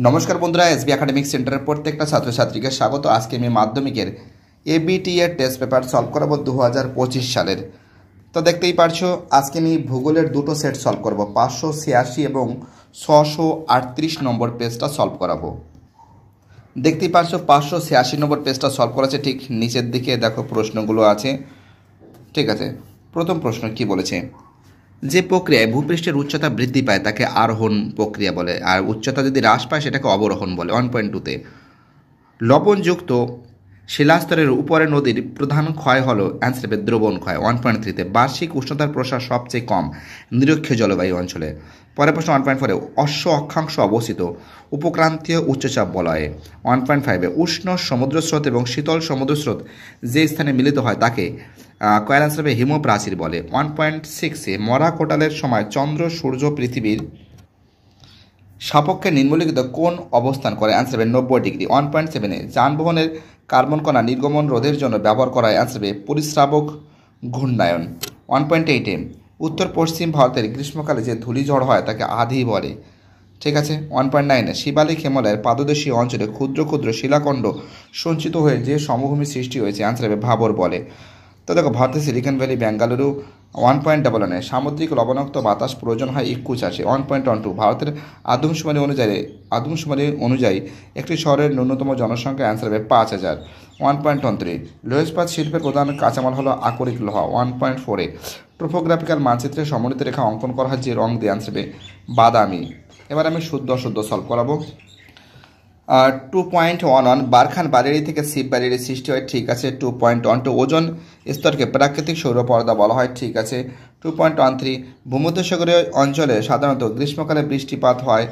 নমস্কার বন্ধুরা, SB academic সেন্টারের প্রত্যেকটা ছাত্রছাত্রীকে স্বাগত। আজকে আমি মাধ্যমিকের এবিটি এর টেস্ট পেপার সলভ করাবো 2025 সালের। তো দেখতেই পারছো আজকে আমি ভূগোলের দুটো সেট সলভ করব, 586 এবং 638 নম্বর পেজটা সলভ করাবো। দেখতেই পারছো 586 নম্বর পেজটা সলভ করা আছে। ঠিক নিচের দিকে দেখো প্রশ্নগুলো আছে। ঠিক আছে, প্রথম প্রশ্ন কি বলেছে, যে প্রক্রিয়ায় ভূপৃষ্ঠের উচ্চতা বৃদ্ধি পায় তাকে আরোহণ প্রক্রিয়া বলে, আর উচ্চতা যদি হ্রাস পায় সেটাকে অবরোহণ বলে। 1.2তে লবণযুক্ত শিলাস্তরের উপরে নদীর প্রধান ক্ষয় হলো অ্যান্সার হবে দ্রবণ ক্ষয়। 1.3তে বার্ষিক উষ্ণতার প্রসার সবচেয়ে কম নিরক্ষীয় জলবায়ু অঞ্চলে। পরের প্রশ্ন 1.4এ অশ্ব অক্ষাংশ অবস্থিত উপক্রান্তীয় উচ্চচাপ বলয়ে। 1.5এ উষ্ণ সমুদ্রস্রোত এবং শীতল সমুদ্রস্রোত যে স্থানে মিলিত হয় তাকে কয়ের অ্যান্সার হবে হিমপ্রাচীর বলে। 1.6এ মরা কোটালের সময় চন্দ্র সূর্য পৃথিবীর সাপেক্ষে নিম্নলিখিত কোন অবস্থান করে, অ্যান্সার হবে 90 ডিগ্রি। 1.7এ যানবাহনের কার্বন কণা নির্গমন রোধের জন্য ব্যবহার করা হয়, অ্যান্সার হবে পরিশ্রাবক ঘূর্ণায়ন। 1.8এ উত্তর পশ্চিম ভারতের গ্রীষ্মকালে যে ধূলিঝড় হয় তাকে আধি বলে। ঠিক আছে। 1.9এ শিবালিক হিমালয়ের পাদদেশীয় অঞ্চলে ক্ষুদ্র ক্ষুদ্র শিলাখণ্ড সঞ্চিত হয়ে যে সমভূমি সৃষ্টি হয়েছে, অ্যান্সার হবে ভাবর বলে। তো দেখো ভারতের সিলিকন ভ্যালি বেঙ্গালুরু। 1.11এ সামুদ্রিক লবণাক্ত বাতাস প্রয়োজন হয় ইক্কু চাষে। 1.12 ভারতের আদমশুমারি অনুযায়ী একটি শহরের ন্যূনতম জনসংখ্যা, অ্যান্সার হবে 5000। 1.13 লৌহ ইস্পাত শিল্পের প্রধান কাঁচামাল হলো আকরিক লোহা। 1.4এ টোপোগ্রাফিক্যাল মানচিত্রে সমন্বিত রেখা অঙ্কন করা হয় যে রং দিয়ে, অ্যান্সার হবে বাদামি। এবার আমি শুদ্ধ অশুদ্ধ সলভ করাবো। 2.11 বারখান বারেরি থেকে শিব বারেরি সৃষ্টি হয়, ঠিক আছে। 2.12 ওজন স্তরকে প্রাকৃতিক সৌরপর্দা বলা হয়, ঠিক আছে। 2.13 ভূমধ্যসাগরীয় অঞ্চলে সাধারণত গ্রীষ্মকালে বৃষ্টিপাত হয়,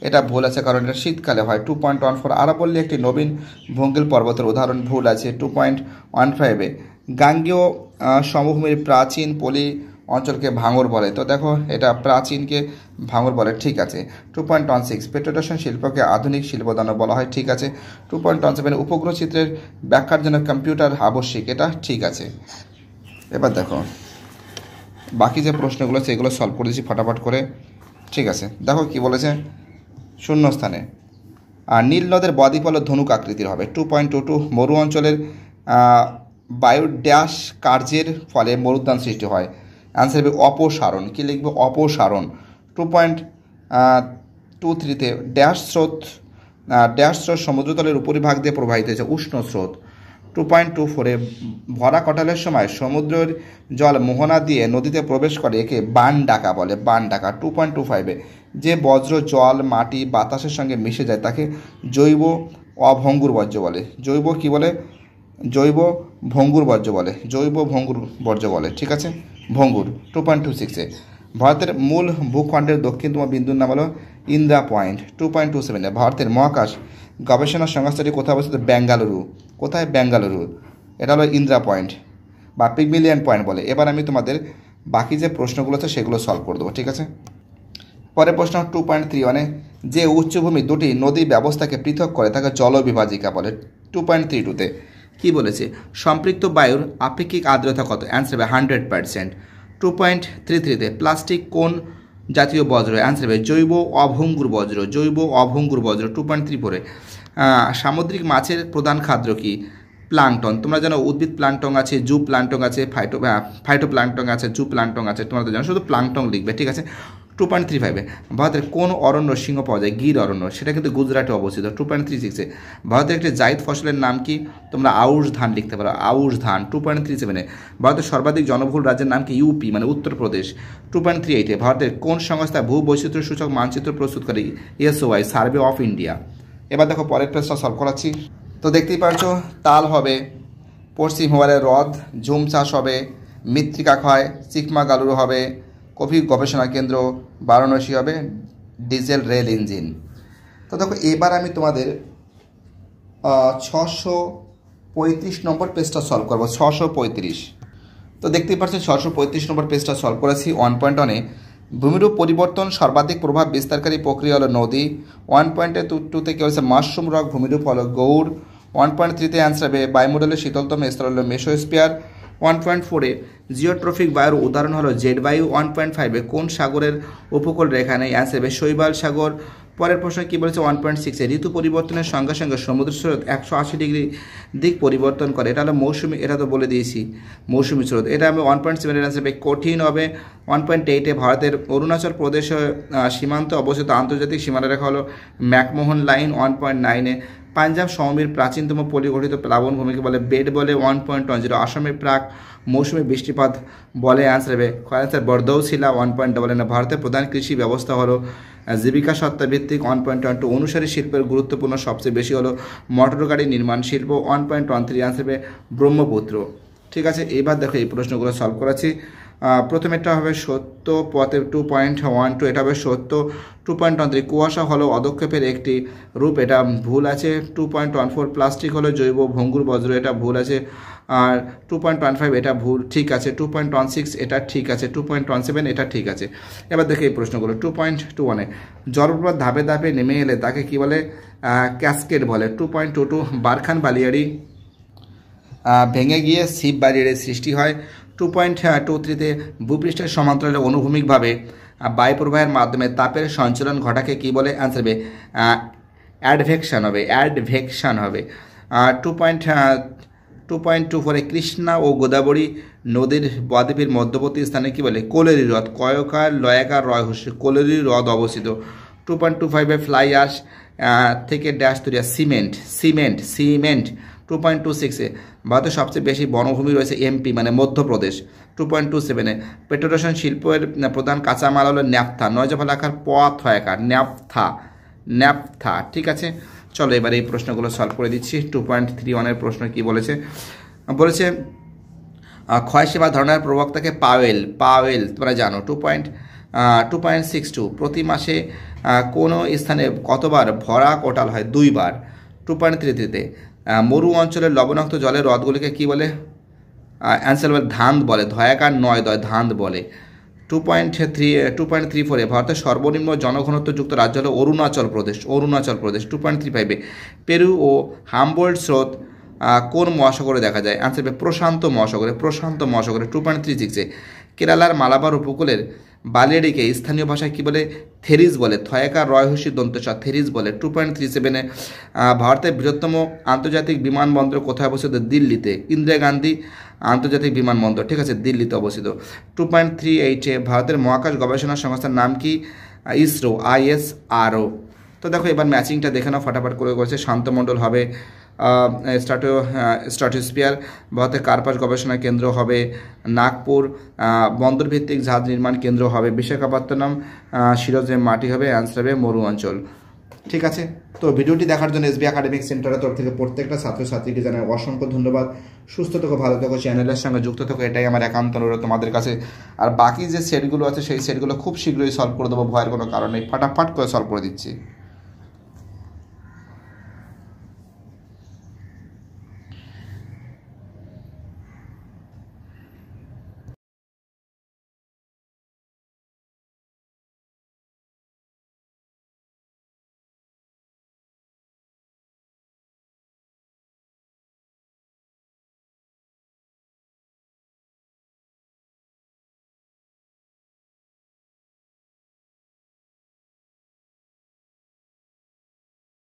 এটা ভুল আছে কারণ এটা শীতকালে হয়। 2.14 আরাবল্লী একটি নবীন ভঙ্গিল পর্বতের উদাহরণ, ভুল আছে। 2.15এ গাঙ্গেয় সমভূমির প্রাচীন পলি অঞ্চলকে ভাঙর বলে, তো দেখো এটা প্রাচীনকে ভাঙর বলে, ঠিক আছে। 2.16 পেট্রোটেশন শিল্পকে আধুনিক শিল্পদানব বলা হয়, ঠিক আছে। 2.17 উপগ্রহ চিত্রের ব্যাখ্যার জন্য কম্পিউটার আবশ্যিক, এটা ঠিক আছে। এবার দেখো বাকি যে প্রশ্নগুলো আছে এগুলো সলভ করে দিচ্ছি ফটাফট করে। ঠিক আছে, দেখো কি বলেছে, শূন্যস্থানে আর নীল নদের বদ্বীপ হলো ধনুক আকৃতির হবে। 2.22 মরু অঞ্চলের বায়ু ড্যাশ কার্যের ফলে মরুদ্যান সৃষ্টি হয়, অ্যান্সার হবে অপসারণ। কী লিখবে, অপসারণ। 2.23তে ড্যাশ স্রোত সমুদ্রতলের উপরিভাগ দিয়ে প্রবাহিত হয়েছে, উষ্ণ স্রোত। 2.24এ ভরা কটালের সময় সমুদ্রের জল মোহনা দিয়ে নদীতে প্রবেশ করে, একে বান ডাকা বলে, বান ডাকা। 2.25এ যে বজ্র জল মাটি বাতাসের সঙ্গে মিশে যায় তাকে জৈব অভঙ্গুর বর্জ্য বলে। জৈব কি বলে, জৈব ভঙ্গুর বর্জ্য বলে, জৈব ভঙ্গুর বর্জ্য বলে, ঠিক আছে, ভঙ্গুর। 2.26এ ভারতের মূল ভূখণ্ডের দক্ষিণতম বিন্দুর নাম হলো ইন্দ্রা পয়েন্ট। 2.27এ ভারতের মহাকাশ গবেষণা সংস্থাটি কোথায় অবস্থিত, বেঙ্গালুরু। কোথায়, বেঙ্গালুরু। এটা হলো ইন্দ্রা পয়েন্ট বা পিগমিলিয়ন পয়েন্ট বলে। এবার আমি তোমাদের বাকি যে প্রশ্নগুলো আছে সেগুলো সলভ করে দেবো, ঠিক আছে। পরের প্রশ্ন 2.31এ যে উচ্চভূমি দুটি নদী ব্যবস্থাকে পৃথক করে তাকে জলবিভাজিকা বলে। 2.32তে কি বলেছে, সম্পৃক্ত বায়ুর আপেক্ষিক আর্দ্রতা কত, অ্যান্সার হবে 100%। 2.33তে প্লাস্টিক কোন জাতীয় বজ্র, অ্যান্সার হবে জৈব অভঙ্গুর বজ্র, জৈব অভঙ্গুর বজ্র। 2.34এ সামুদ্রিক মাছের প্রধান খাদ্য কি, প্লাঙ্কটন। তোমরা জানো উদ্ভিদ প্লাঙ্কটন আছে, জু প্লাঙ্কটন আছে, ফাইটো প্লাঙ্কটন আছে, জু প্লাঙ্কটন আছে, তোমরা তো জানো, শুধু প্লাঙ্কটন লিখবে, ঠিক আছে। 2.35এ ভারতের কোন অরণ্য সিংহ পাওয়া যায়, গির অরণ্য, সেটা কিন্তু গুজরাটে অবস্থিত। 2.36এ ভারতের একটি জায়দ ফসলের নাম কি, তোমরা আউশ ধান লিখতে পারো, আউশ ধান। 2.37এ ভারতের সর্বাধিক জনবহুল রাজ্যের নাম কি, ইউপি মানে উত্তরপ্রদেশ। 2.38এ ভারতের কোন সংস্থা ভূ বৈচিত্র্য সূচক মানচিত্র প্রস্তুত করে, এসওআই, সার্ভে অফ ইন্ডিয়া। এবার দেখো পরের পেজটা সলভ করাচ্ছি। তো দেখতেই পারছো তাল হবে, পশ্চিম হিমালয়ের হ্রদ, ঝুম চাষ হবে, মৃত্তিকা ক্ষয়, চিকমাগালুরু হবে, কফি গবেষণা কেন্দ্র, বারাণসী হবে, ডিজেল রেল ইঞ্জিন। তো দেখো এবার আমি তোমাদের 635 নম্বর পেজটা সলভ করবো, 635। তো দেখতেই পাচ্ছি 635 নম্বর পেজটা সলভ করেছি। 1.1এ ভূমিরূপ পরিবর্তন সর্বাধিক প্রভাব বিস্তারকারী প্রক্রিয়া হলো নদী। 1.2তে কি হচ্ছে, মাশরুম রক ভূমিরূপ হলো গৌড়। 1.3তে অ্যান্সার হবে বায়ুমণ্ডলের শীতলতম স্তর হলো মেসোস্ফিয়ার। 1.4এ জিওট্রফিক বায়ুর উদাহরণ হলো জেট বায়ু। 1.5এ কোন সাগরের উপকূল রেখা নেই, অ্যান্সার হবে শৈবাল সাগর। পরের প্রশ্ন কি বলেছে 1.6 ঋতু পরিবর্তনের সঙ্গে সঙ্গে সমুদ্র স্রোত 180 ডিগ্রি দিক পরিবর্তন করে, এটা হলো মৌসুমি, এটা তো বলে দিয়েছি মৌসুমি স্রোত। এটা আমি 1.7 এর আনসার কঠিন হবে। 1.8 ভারতের অরুণাচল প্রদেশে সীমান্তে অবস্থিত আন্তর্জাতিক সীমারেখা হলো ম্যাকমোহন লাইন। 1.9 পাঞ্জাব সমভূমির প্রাচীনতম পরিগঠিত প্লাবনভূমিকে বলে বেড বলে। 1.10 আসামের প্রাক মৌসুমী বৃষ্টিপাত বলে, আনসার হবে আনসার বরদৌশিলা। 1.99 ভারতের প্রধান কৃষি ব্যবস্থা হলো জীবিকা সত্তা ভিত্তিক। 1.12 অনুসারী শিল্পের গুরুত্বপূর্ণ সবচেয়ে বেশি হলো মোটর গাড়ি নির্মাণ শিল্প। 1.13 আনসার হবে ব্রহ্মপুত্র। ঠিক আছে, এবার দেখো এই প্রশ্নগুলো সলভ করাচ্ছি। প্রথমেরটা হবে সত্য পথে 2.12, এটা হবে সত্য। 2.13 কুয়াশা হলো অদক্ষেপের একটি রূপ, এটা ভুল আছে। 2.14 প্লাস্টিক হলো জৈব ভঙ্গুর বজ্র, এটা ভুল আছে। আর 2.15 এটা ভুল, ঠিক আছে। 2.16 এটা ঠিক আছে। 2.17 এটা ঠিক আছে। এবার দেখে এই প্রশ্নগুলো। 2.21 জলপ্রপাত ধাপে ধাপে নেমে এলে তাকে কি বলে? ক্যাসকেড বলে। 2.22 বারখান বালিয়াড়ি ভেঙে গিয়ে শিব বালিয়াড়ির সৃষ্টি হয়। 2.23 ভূপৃষ্ঠের সমান্তরালে অনুভূমিকভাবে বায়ুপ্রবাহের মাধ্যমে তাপের সঞ্চালন ঘটাকে কি বলে? আনসার হবে অ্যাডভেকশন হবে, অ্যাডভেকশন হবে। 2.24 কৃষ্ণা ও গোদাবরী নদীর বদ্বীপের মধ্যবর্তী স্থানে কি বলে? কোলেরি হ্রদ, কয়কার লয়াকার রয় হস্য কোলেরি হ্রদ অবস্থিত। 2.25 ফ্লাই অ্যাশ থেকে ড্যাশ তৈরি সিমেন্ট, সিমেন্ট, সিমেন্ট। 2.26 ভারতের সবচেয়ে বেশি বনভূমি রয়েছে এমপি মানে মধ্যপ্রদেশ। 2.27 পেট্রোরসায়ন শিল্পের প্রধান কাঁচামাল হলো ন্যাপথা, নয়জফলাকার পথ হয়াকার ন্যাপথা, ন্যাপথা। ঠিক আছে, চলো এবার এই প্রশ্নগুলো সলভ করে দিচ্ছি। 2.31 প্রশ্ন কি বলেছে? বলেছে ক্ষয়সেবা ধরনের প্রবক্তাকে পাওয়েল, পাওয়েল তোমরা জানো। 2.62 প্রতি মাসে কোনো স্থানে কতবার ভরা কোটাল হয়? 2 বার। 2.33 মরু অঞ্চলের লবণাক্ত জলের হ্রদগুলিকে কি বলে? অ্যান্সার বলে ধান্দ বলে, ধয়াকার নয় দয় ধান্দ বলে। 2.34 ভারতের সর্বনিম্ন জনঘনত্বযুক্ত রাজ্য হলো অরুণাচল প্রদেশ, অরুণাচল প্রদেশ। 2.35 পেরু ও হামবোল্ট স্রোত কোন মহাসাগরে দেখা যায়? আনসার হবে প্রশান্ত মহাসাগরে, প্রশান্ত মহাসাগরে। 2.36 কেরালার মালাবার উপকূলের বালিয়াড়িকে স্থানীয় ভাষায় কি বলে? থেরিস বলে, থয়াকার রয়হস্যি দন্তস্ব থেরিস বলে। 2.37 ভারতের বৃহত্তম আন্তর্জাতিক বিমানবন্দর কোথায় অবস্থিত? দিল্লিতে, ইন্দিরা গান্ধী আন্তর্জাতিক বিমানবন্দর। ঠিক আছে, দিল্লিতে অবস্থিত। 2.38 ভারতের মহাকাশ গবেষণা সংস্থার নাম কি? ইসরো, ISRO। তো দেখো এবার ম্যাচিংটা দেখে নাও ফটাফট করে করেছে। শান্তমণ্ডল হবে স্ট্র্যাটোস্ফিয়ার। ভারতের কার্পাস গবেষণা কেন্দ্র হবে নাগপুর। বন্দরভিত্তিক জাহাজ নির্মাণ কেন্দ্র হবে বিশাখাপত্তনম। সিরোজে মাটি হবে, অ্যান্সার হবে মরু অঞ্চল। ঠিক আছে, তো ভিডিওটি দেখার জন্য SB একাডেমিক সেন্টারের তরফ থেকে প্রত্যেকটা ছাত্রছাত্রীকে জানাই অসংখ্য ধন্যবাদ। সুস্থ থেকো, ভালো থেকো, চ্যানেলের সঙ্গে যুক্ত থেকো, এটাই আমার একান্ত অনুরোধ তোমাদের কাছে। আর বাকি যে সেটগুলো আছে সেই সেটগুলো খুব শীঘ্রই সলভ করে দেবো, ভয়ের কোনো কারণ নেই, ফাটাফাট করে সলভ করে দিচ্ছি।